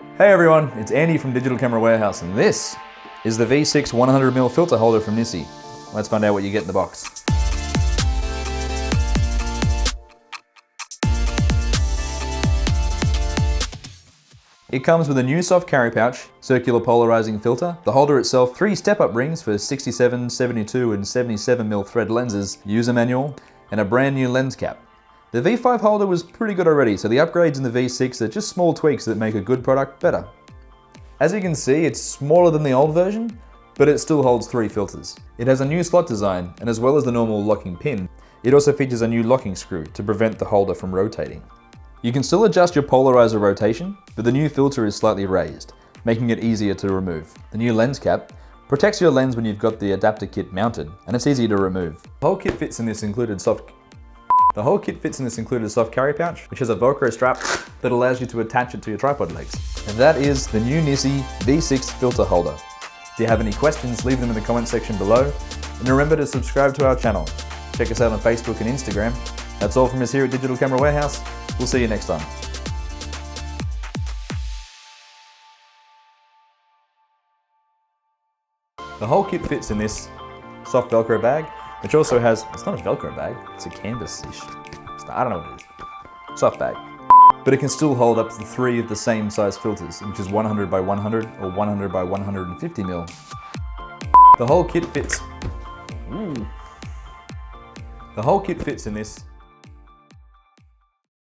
Hey everyone, it's Andy from Digital Camera Warehouse, and this is the V6 100mm filter holder from Nisi. Let's find out what you get in the box. It comes with a new soft carry pouch, circular polarizing filter, the holder itself, 3 step-up rings for 67, 72 and 77mm thread lenses, user manual, and a brand new lens cap. The V5 holder was pretty good already, so the upgrades in the V6 are just small tweaks that make a good product better. As you can see, it's smaller than the old version, but it still holds 3 filters. It has a new slot design, and as well as the normal locking pin, it also features a new locking screw to prevent the holder from rotating. You can still adjust your polarizer rotation, but the new filter is slightly raised, making it easier to remove. The new lens cap protects your lens when you've got the adapter kit mounted, and it's easy to remove. The whole kit fits in this included soft carry pouch, which has a Velcro strap that allows you to attach it to your tripod legs. And that is the new Nisi V6 filter holder. If you have any questions, leave them in the comment section below. And remember to subscribe to our channel. Check us out on Facebook and Instagram. That's all from us here at Digital Camera Warehouse. We'll see you next time. The whole kit fits in this soft Velcro bag, which also has, it's not a Velcro bag, it's a canvas-ish. I don't know what it is. Soft bag. But it can still hold up to 3 of the same size filters, which is 100 by 100 or 100 by 150mm. The whole kit fits in this